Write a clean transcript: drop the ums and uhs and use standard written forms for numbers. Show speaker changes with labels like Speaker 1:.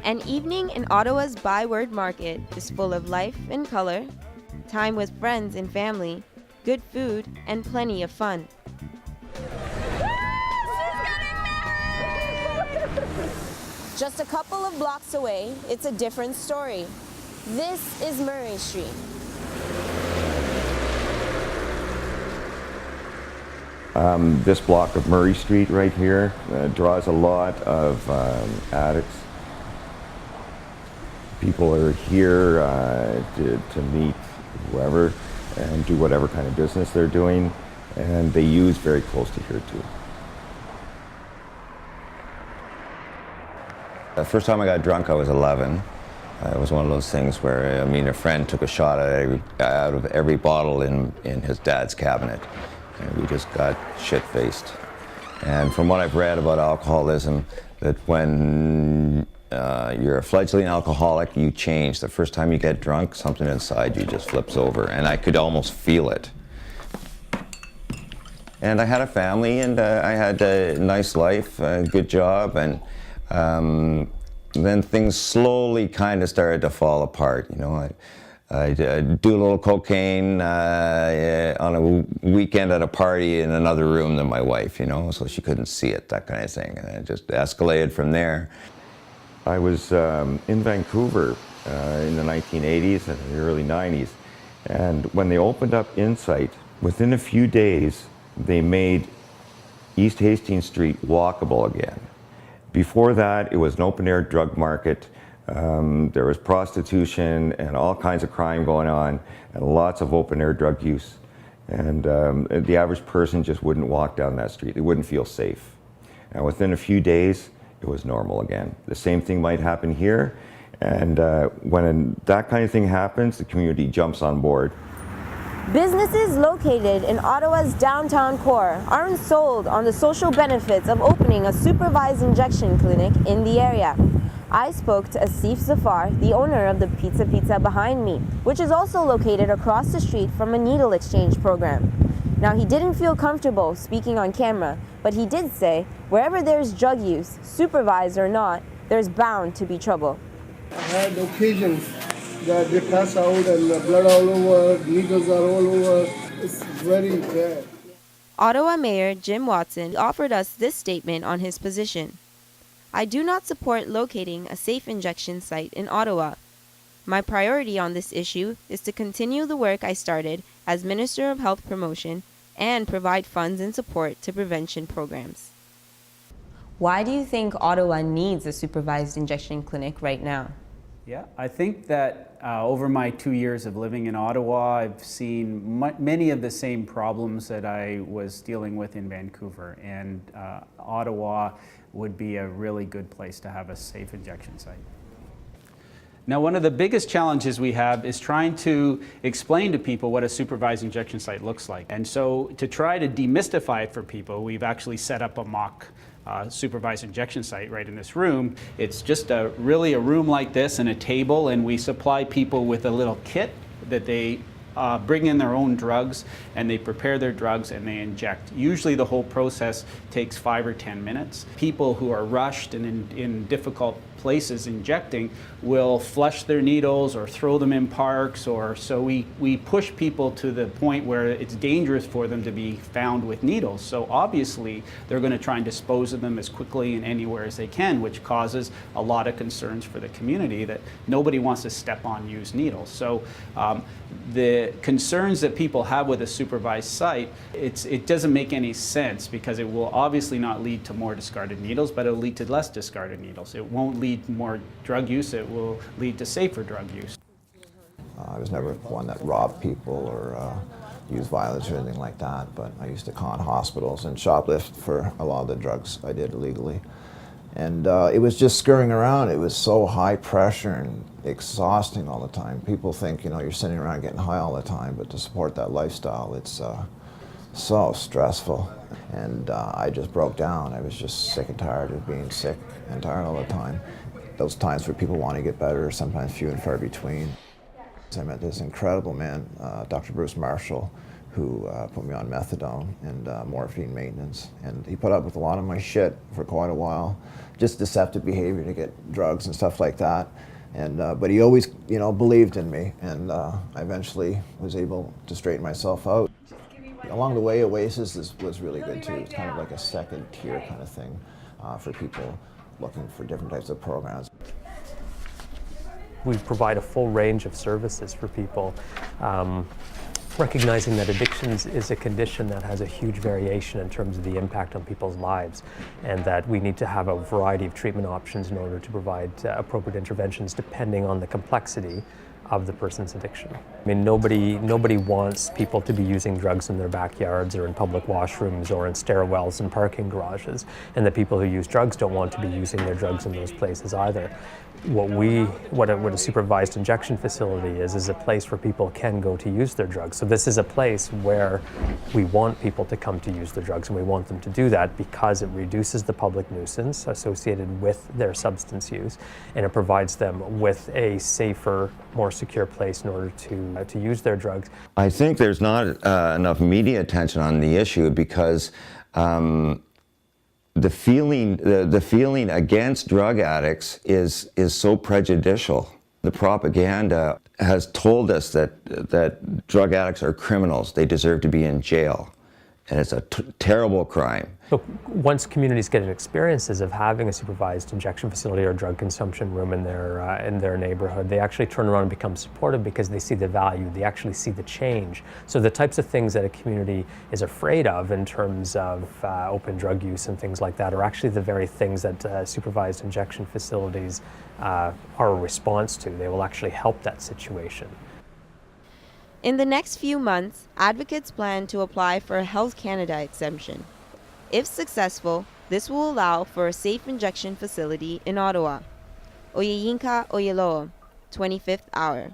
Speaker 1: An evening in Ottawa's Byward Market is full of life and color, time with friends and family, good food, and plenty of fun. Just a couple of blocks away, it's a different story. This is Murray Street.
Speaker 2: This block of Murray Street right here draws a lot of addicts. People are here to meet whoever and do whatever kind of business they're doing, and they use very close to here too.
Speaker 3: The first time I got drunk, I was 11. It was one of those things where, a friend took a shot out of every bottle in his dad's cabinet, and we just got shit-faced. And from what I've read about alcoholism, that when you're a fledgling alcoholic, you change. The first time you get drunk, something inside you just flips over, and I could almost feel it. And I had a family, and I had a nice life, a good job, and then things slowly kind of started to fall apart. I'd do a little cocaine on a weekend at a party in another room than my wife, so she couldn't see it, that kind of thing. And it just escalated from there.
Speaker 2: I was in Vancouver in the 1980s and the early 90s, and when they opened up Insight, within a few days they made East Hastings Street walkable again. Before that, it was an open-air drug market. There was prostitution and all kinds of crime going on, and lots of open-air drug use. And the average person just wouldn't walk down that street. They wouldn't feel safe. And within a few days, it was normal again. The same thing might happen here. And when that kind of thing happens, the community jumps on board.
Speaker 1: Businesses located in Ottawa's downtown core aren't sold on the social benefits of opening a supervised injection clinic in the area. I spoke to Asif Zafar, the owner of the Pizza behind me, which is also located across the street from a needle exchange program. Now, he didn't feel comfortable speaking on camera, but he did say, wherever there's drug use, supervised or not, there's bound to be trouble.
Speaker 4: I had occasions that they pass out and blood all over, needles are all over. It's very bad.
Speaker 1: Ottawa Mayor Jim Watson offered us this statement on his position. I do not support locating a safe injection site in Ottawa. My priority on this issue is to continue the work I started as Minister of Health Promotion and provide funds and support to prevention programs. Why do you think Ottawa needs a supervised injection clinic right now?
Speaker 5: Yeah, I think that over my 2 years of living in Ottawa, I've seen many of the same problems that I was dealing with in Vancouver, and Ottawa would be a really good place to have a safe injection site. Now, one of the biggest challenges we have is trying to explain to people what a supervised injection site looks like. And so to try to demystify it for people, we've actually set up a mock supervised injection site right in this room. It's just really a room like this and a table, and we supply people with a little kit that they bring in their own drugs, and they prepare their drugs and they inject. Usually the whole process takes 5 or 10 minutes. People who are rushed and in difficult places injecting will flush their needles or throw them in parks, or so we push people to the point where it's dangerous for them to be found with needles. So obviously they're going to try and dispose of them as quickly and anywhere as they can, which causes a lot of concerns for the community that nobody wants to step on used needles. So the concerns that people have with a supervised site, it doesn't make any sense, because it will obviously not lead to more discarded needles, but it will lead to less discarded needles. It won't lead to more drug use, it will lead to safer drug use.
Speaker 6: I was never one that robbed people or used violence or anything like that, but I used to con hospitals and shoplift for a lot of the drugs I did illegally. And it was just scurrying around. It was so high pressure and exhausting all the time. People think, you're sitting around getting high all the time, but to support that lifestyle, it's so stressful. And I just broke down. I was just sick and tired of being sick and tired all the time. Those times where people want to get better are sometimes few and far between. I met this incredible man, Dr. Bruce Marshall, who put me on methadone and morphine maintenance. And he put up with a lot of my shit for quite a while. just deceptive behavior to get drugs and stuff like that. And but he always, you know, believed in me, and I eventually was able to straighten myself out. Along the way, Oasis was really good too. It's kind of like a second tier kind of thing for people looking for different types of programs.
Speaker 7: We provide a full range of services for people, recognizing that addictions is a condition that has a huge variation in terms of the impact on people's lives, and that we need to have a variety of treatment options in order to provide appropriate interventions depending on the complexity of the person's addiction. I mean, nobody wants people to be using drugs in their backyards or in public washrooms or in stairwells and parking garages, and the people who use drugs don't want to be using their drugs in those places either. What a supervised injection facility is a place where people can go to use their drugs. So this is a place where we want people to come to use their drugs, and we want them to do that because it reduces the public nuisance associated with their substance use, and it provides them with a safer, more secure place in order to use their drugs.
Speaker 3: I think there's not enough media attention on the issue because the feeling against drug addicts is so prejudicial. The propaganda has told us that drug addicts are criminals. They deserve to be in jail, and it's a terrible crime.
Speaker 7: So once communities get experiences of having a supervised injection facility or drug consumption room in their neighborhood, they actually turn around and become supportive because they see the value, they actually see the change. So the types of things that a community is afraid of in terms of open drug use and things like that are actually the very things that supervised injection facilities are a response to. They will actually help that situation.
Speaker 1: In the next few months, advocates plan to apply for a Health Canada exemption. If successful, this will allow for a safe injection facility in Ottawa. Oyeyinka Oyelowo, 25th Hour.